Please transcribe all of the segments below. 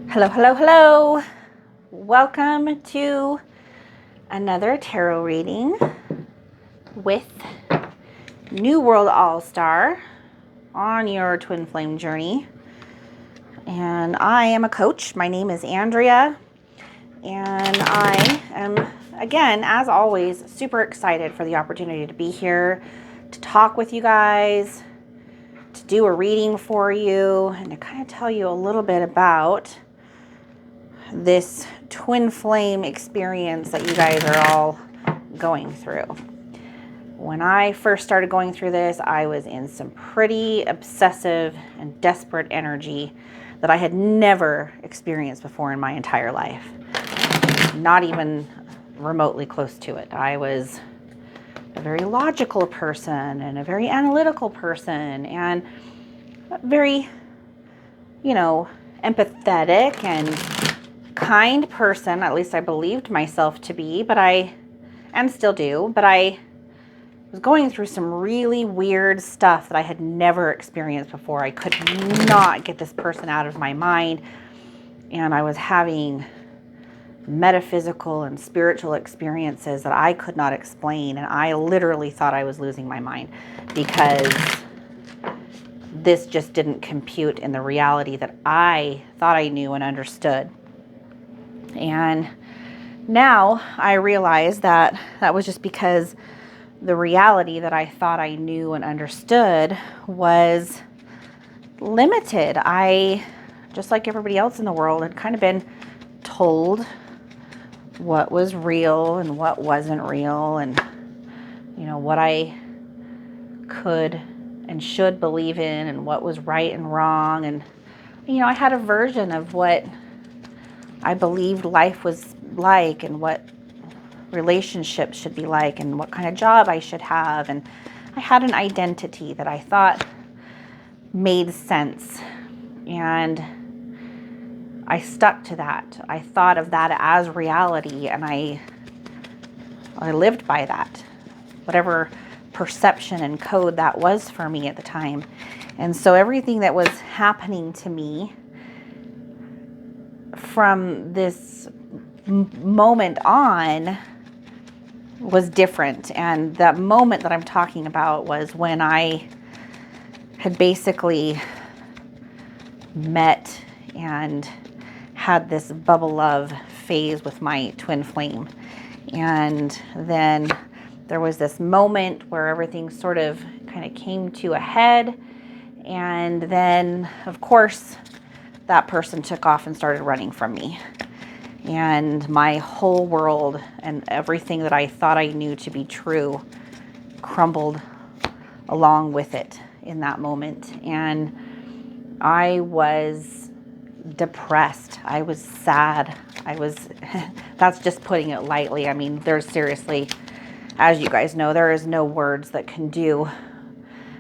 Hello, hello, hello. Welcome to another tarot reading with New World All-Star on your twin flame journey. And I am a coach. My name is Andrea. And I am, again, as always, super excited for the opportunity to be here, to talk with you guys, to do a reading for you, and to kind of tell you a little bit about this twin flame experience that you guys are all going through. When I first started going through this, I was in some pretty obsessive and desperate energy that I had never experienced before in my entire life. Not even remotely close to it. I was a very logical person and a very analytical person and very, empathetic and kind person, at least I believed myself to be, and still do, but I was going through some really weird stuff that I had never experienced before. I could not get this person out of my mind, and I was having metaphysical and spiritual experiences that I could not explain, and I literally thought I was losing my mind because this just didn't compute in the reality that I thought I knew and understood. And now I realize that that was just because the reality that I thought I knew and understood was limited. I, just like everybody else in the world, had kind of been told what was real and what wasn't real, and what I could and should believe in and what was right and wrong. And I had a version of what I believed life was like and what relationships should be like and what kind of job I should have. And I had an identity that I thought made sense. And I stuck to that. I thought of that as reality, and I lived by that, whatever perception and code that was for me at the time. And so everything that was happening to me from this moment on was different. And that moment that I'm talking about was when I had basically met and had this bubble love phase with my twin flame. And then there was this moment where everything sort of kind of came to a head. And then, of course, that person took off and started running from me. And my whole world and everything that I thought I knew to be true crumbled along with it in that moment. And I was depressed. I was sad. That's just putting it lightly. I mean, there's seriously, as you guys know, there is no words that can do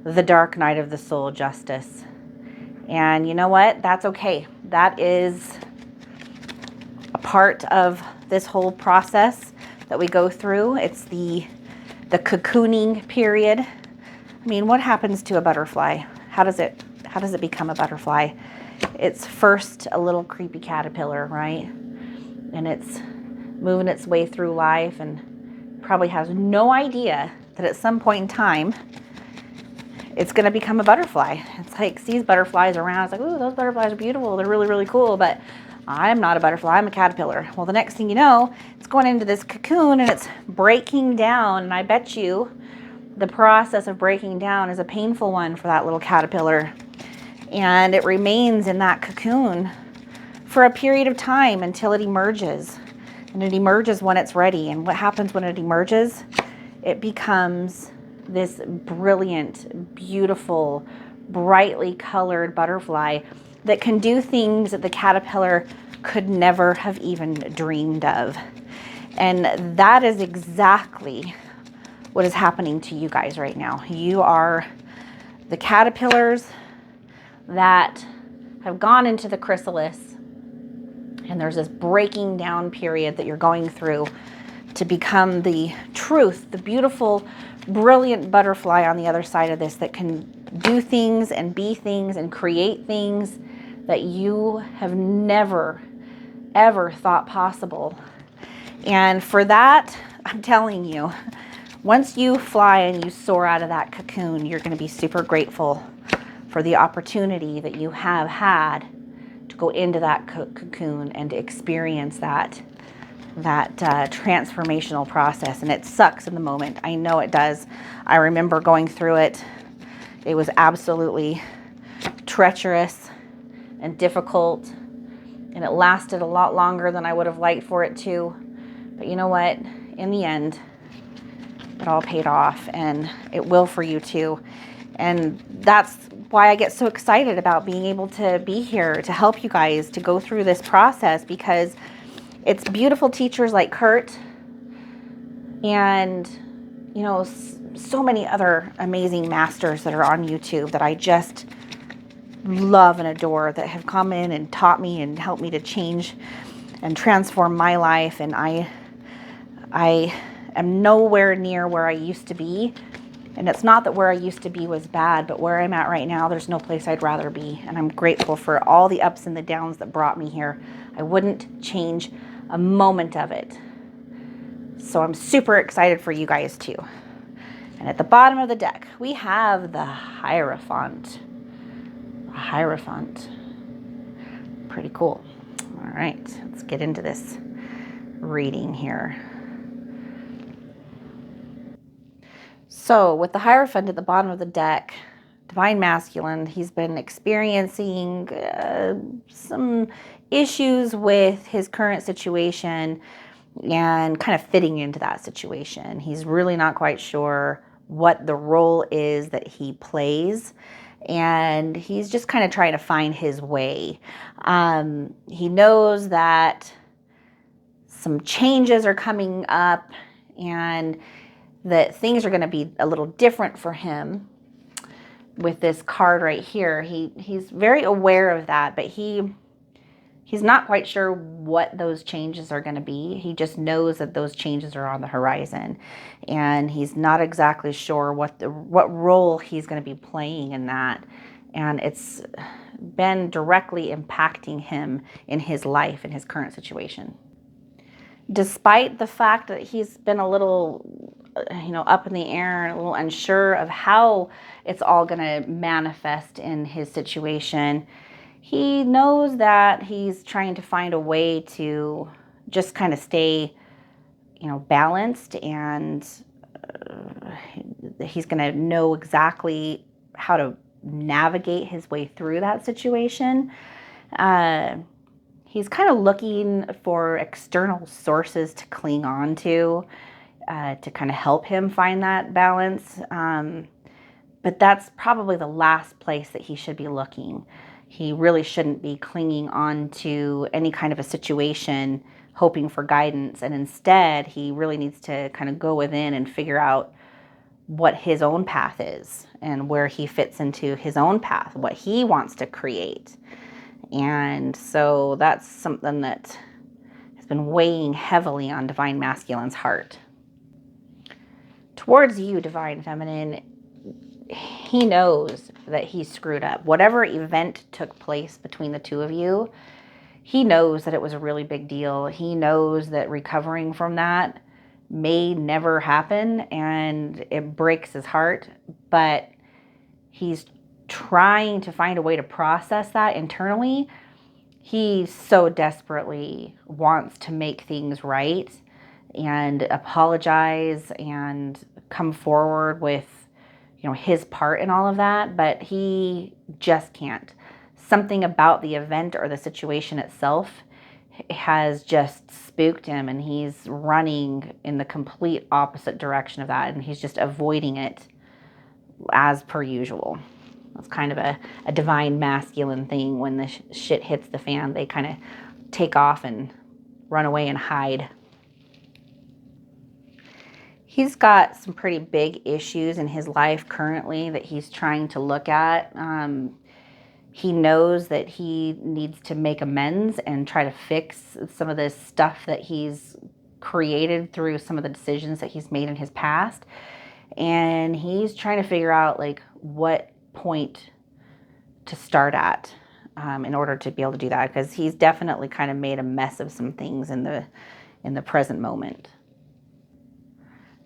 the dark night of the soul justice. And you know what? That's okay. That is a part of this whole process that we go through. It's the cocooning period. I mean, what happens to a butterfly? How does it become a butterfly? It's first a little creepy caterpillar, right? And it's moving its way through life and probably has no idea that at some point in time it's going to become a butterfly. It's like sees butterflies around. It's like, ooh, those butterflies are beautiful. They're really, really cool. But I'm not a butterfly. I'm a caterpillar. Well, the next thing you know, it's going into this cocoon and it's breaking down. And I bet you the process of breaking down is a painful one for that little caterpillar. And it remains in that cocoon for a period of time until it emerges. And it emerges when it's ready. And what happens when it emerges? It becomes this brilliant, beautiful, brightly colored butterfly that can do things that the caterpillar could never have even dreamed of. And that is exactly what is happening to you guys right now. You are the caterpillars that have gone into the chrysalis, and there's this breaking down period that you're going through to become the truth, the beautiful, brilliant butterfly on the other side of this that can do things and be things and create things that you have never, ever thought possible. And for that, I'm telling you, once you fly and you soar out of that cocoon, you're going to be super grateful for the opportunity that you have had to go into that cocoon and to experience that transformational process. And it sucks in the moment. I know it does. I remember going through it. It was absolutely treacherous and difficult, and it lasted a lot longer than I would have liked for it to. But you know what? In the end, it all paid off, and it will for you too. And that's why I get so excited about being able to be here to help you guys to go through this process, because it's beautiful teachers like Kurt and, you know, so many other amazing masters that are on YouTube that I just love and adore, that have come in and taught me and helped me to change and transform my life. And I am nowhere near where I used to be. And it's not that where I used to be was bad, but where I'm at right now, there's no place I'd rather be. And I'm grateful for all the ups and the downs that brought me here. I wouldn't change a moment of it. So I'm super excited for you guys too. And at the bottom of the deck, we have the Hierophant. Hierophant. Pretty cool. All right, let's get into this reading here. So with the Hierophant at the bottom of the deck, Divine Masculine, he's been experiencing some issues with his current situation and kind of fitting into that situation. He's really not quite sure what the role is that he plays, and he's just kind of trying to find his way. He knows that some changes are coming up and that things are going to be a little different for him with this card right here. He's very aware of that, but he's not quite sure what those changes are going to be. He just knows that those changes are on the horizon, and he's not exactly sure what role he's going to be playing in that. And it's been directly impacting him in his life, in his current situation. Despite the fact that he's been a little, up in the air and a little unsure of how it's all going to manifest in his situation, he knows that he's trying to find a way to just kind of stay, balanced, and he's going to know exactly how to navigate his way through that situation. He's kind of looking for external sources to cling on to kind of help him find that balance. But that's probably the last place that he should be looking. He really shouldn't be clinging on to any kind of a situation, hoping for guidance. And instead, he really needs to kind of go within and figure out what his own path is and where he fits into his own path, what he wants to create. And so that's something that has been weighing heavily on Divine Masculine's heart. Towards you, Divine Feminine, he knows that he screwed up. Whatever event took place between the two of you, he knows that it was a really big deal. He knows that recovering from that may never happen, and it breaks his heart, but he's trying to find a way to process that internally. He so desperately wants to make things right and apologize and come forward with, his part in all of that, but he just can't. Something about the event or the situation itself has just spooked him, and he's running in the complete opposite direction of that, and he's just avoiding it as per usual. It's kind of a Divine Masculine thing. When the shit hits the fan, they kind of take off and run away and hide. He's got some pretty big issues in his life currently that he's trying to look at. He knows that he needs to make amends and try to fix some of this stuff that he's created through some of the decisions that he's made in his past. And he's trying to figure out what point to start at. in order to be able to do that, because he's definitely kind of made a mess of some things in the present moment.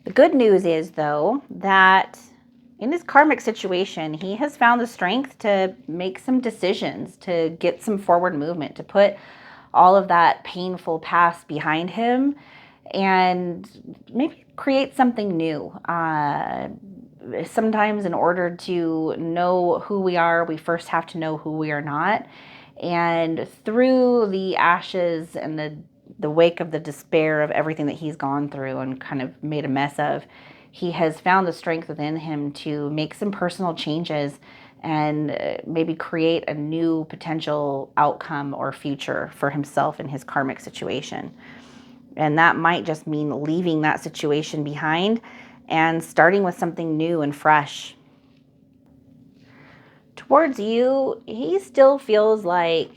The good news is, though, that in his karmic situation, he has found the strength to make some decisions, to get some forward movement, to put all of that painful past behind him and maybe create something new. Sometimes in order to know who we are, we first have to know who we are not. And through the ashes and the wake of the despair of everything that he's gone through and kind of made a mess of, he has found the strength within him to make some personal changes and maybe create a new potential outcome or future for himself in his karmic situation. And that might just mean leaving that situation behind and starting with something new and fresh. Towards you, he still feels like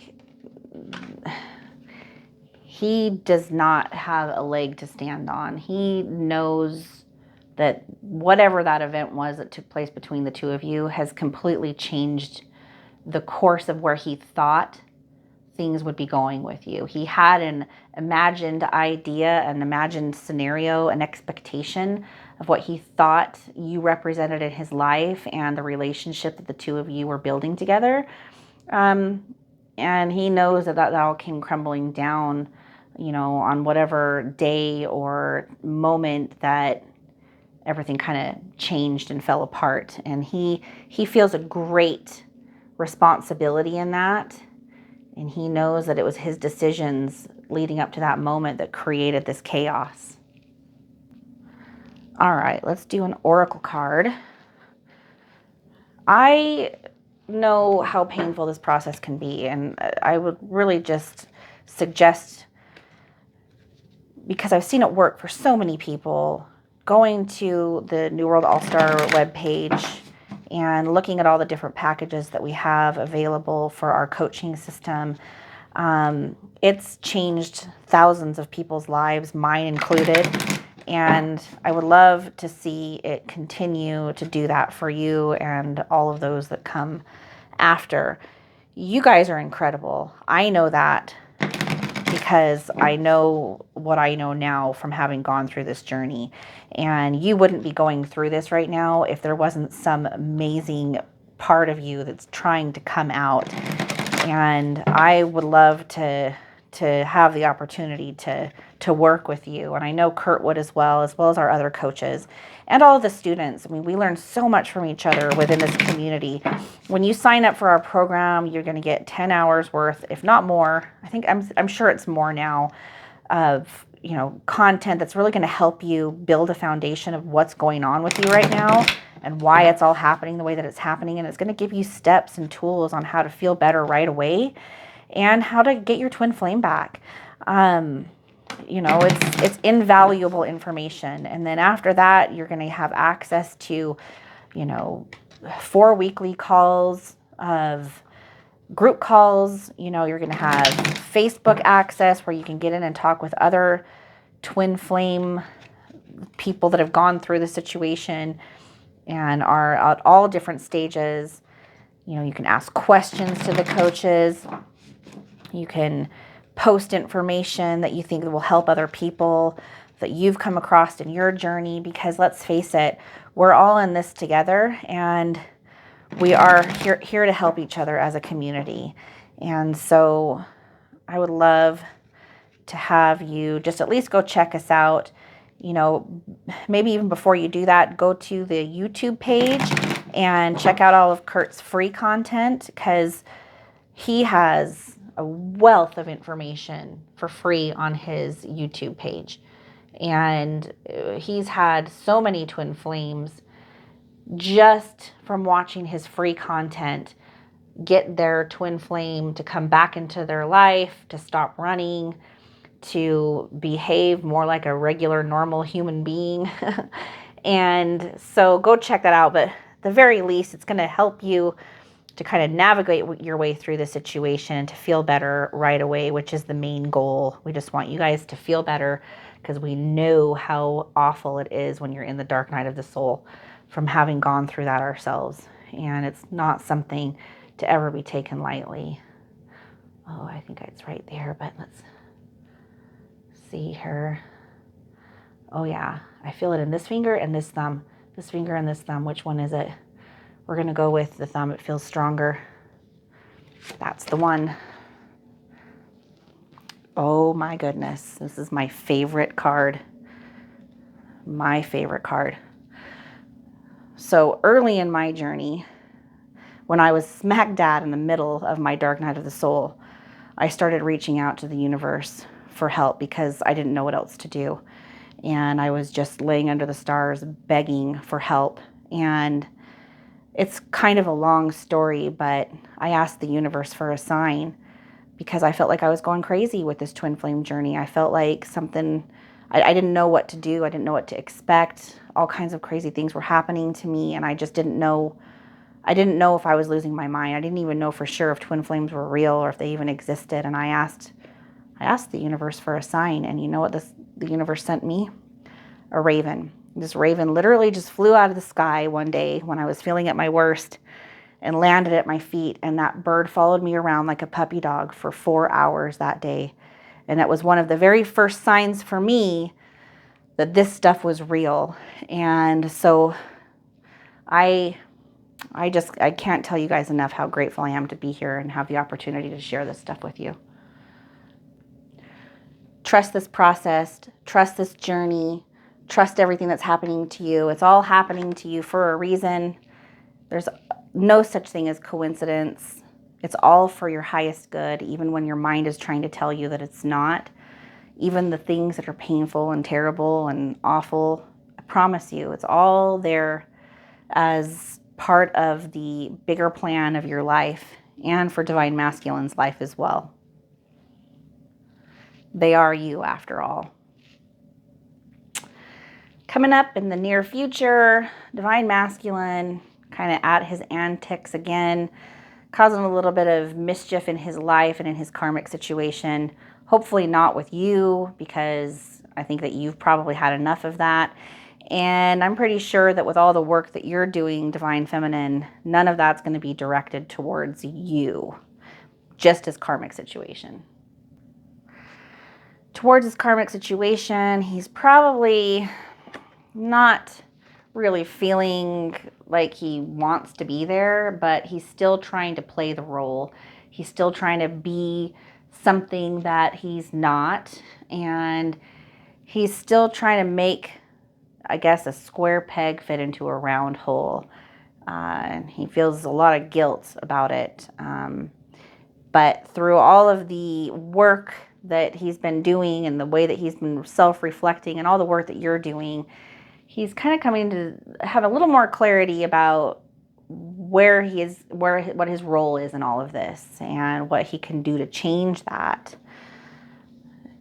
he does not have a leg to stand on. He knows that whatever that event was that took place between the two of you has completely changed the course of where he thought things would be going with you. He had an imagined idea, an imagined scenario, an expectation of what he thought you represented in his life and the relationship that the two of you were building together. And he knows that all came crumbling down, on whatever day or moment that everything kind of changed and fell apart. And he feels a great responsibility in that. And he knows that it was his decisions leading up to that moment that created this chaos. All right, let's do an oracle card. I know how painful this process can be, and I would really just suggest, because I've seen it work for so many people, going to the New World All-Star webpage and looking at all the different packages that we have available for our coaching system. It's changed thousands of people's lives, mine included, and I would love to see it continue to do that for you and all of those that come after. You guys are incredible. I know that because I know what I know now from having gone through this journey. And you wouldn't be going through this right now if there wasn't some amazing part of you that's trying to come out. And I would love to have the opportunity to work with you. And I know Kurt would as well as our other coaches and all of the students. I mean, we learn so much from each other within this community. When you sign up for our program, you're going to get 10 hours worth, if not more. I'm sure it's more now, of content that's really going to help you build a foundation of what's going on with you right now and why it's all happening the way that it's happening. And it's going to give you steps and tools on how to feel better right away and how to get your twin flame back. It's invaluable information. And then after that, you're going to have access to, 4 weekly calls of group calls. You're going to have Facebook access where you can get in and talk with other twin flame people that have gone through the situation and are at all different stages. You can ask questions to the coaches. You can post information that you think will help other people that you've come across in your journey, because let's face it, we're all in this together and we are here to help each other as a community. And so I would love to have you just at least go check us out. Maybe even before you do that, go to the YouTube page and check out all of Kurt's free content, because he has a wealth of information for free on his YouTube page. And he's had so many twin flames just from watching his free content get their twin flame to come back into their life, to stop running, to behave more like a regular, normal human being. And so go check that out. But at the very least, it's going to help you to kind of navigate your way through the situation and to feel better right away, which is the main goal. We just want you guys to feel better, because we know how awful it is when you're in the dark night of the soul from having gone through that ourselves. And it's not something to ever be taken lightly. Oh, I think it's right there, but let's see her. Oh yeah, I feel it in this finger and this thumb. This finger and this thumb. Which one is it? We're gonna go with the thumb. It feels stronger. That's the one. Oh my goodness. This is my favorite card. My favorite card. So early in my journey, when I was smack dab in the middle of my dark night of the soul, I started reaching out to the universe for help because I didn't know what else to do. And I was just laying under the stars begging for help. And it's kind of a long story, but I asked the universe for a sign because I felt like I was going crazy with this twin flame journey. I felt like I didn't know what to do. I didn't know what to expect. All kinds of crazy things were happening to me, and I just didn't know. I didn't know if I was losing my mind. I didn't even know for sure if twin flames were real or if they even existed. And I asked the universe for a sign, and you know what the universe sent me? A raven. This raven literally just flew out of the sky one day when I was feeling at my worst and landed at my feet, and that bird followed me around like a puppy dog for 4 hours that day. And that was one of the very first signs for me that this stuff was real. And so I can't tell you guys enough how grateful I am to be here and have the opportunity to share this stuff with you. Trust this process, trust this journey, trust everything that's happening to you. It's all happening to you for a reason. There's no such thing as coincidence. It's all for your highest good, even when your mind is trying to tell you that it's not. Even the things that are painful and terrible and awful, I promise you, it's all there as part of the bigger plan of your life and for Divine Masculine's life as well. They are you after all. Coming up in the near future, Divine Masculine kind of at his antics again, causing a little bit of mischief in his life and in his karmic situation. Hopefully not with you, because I think that you've probably had enough of that. And I'm pretty sure that with all the work that you're doing, Divine Feminine, none of that's going to be directed towards you, just his karmic situation. Towards his karmic situation, he's probably not really feeling like he wants to be there, but he's still trying to play the role. He's still trying to be something that he's not, and he's still trying to make, I guess, a square peg fit into a round hole. And he feels a lot of guilt about it. But through all of the work that he's been doing and the way that he's been self-reflecting and all the work that you're doing, he's kind of coming to have a little more clarity about what his role is in all of this and what he can do to change that,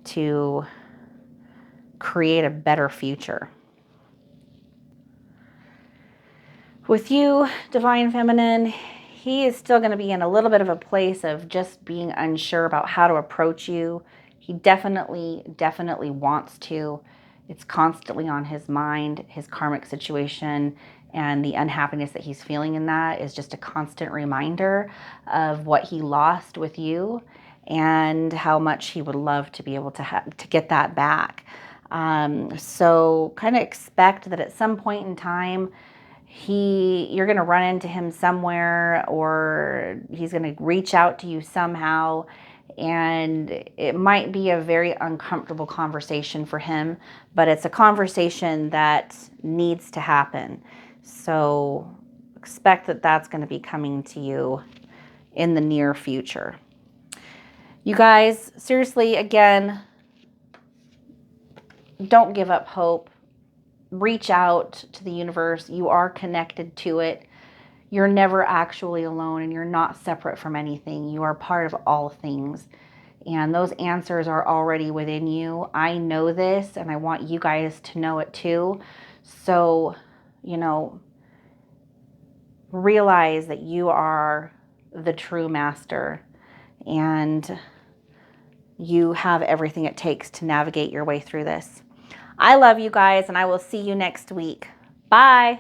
to create a better future. With you, Divine Feminine, he is still going to be in a little bit of a place of just being unsure about how to approach you. He definitely wants to. It's constantly on his mind. His karmic situation and the unhappiness that he's feeling in that is just a constant reminder of what he lost with you and how much he would love to be able to get that back. So kind of expect that at some point in time, you're going to run into him somewhere, or he's going to reach out to you somehow, and it might be a very uncomfortable conversation for him, but it's a conversation that needs to happen. So expect that that's going to be coming to you in the near future. You guys, seriously, again, don't give up hope. Reach out to the universe. You are connected to it. You're never actually alone, and you're not separate from anything. You are part of all things, and those answers are already within you. I know this, and I want you guys to know it too. So, realize that you are the true master, and you have everything it takes to navigate your way through this. I love you guys, and I will see you next week. Bye.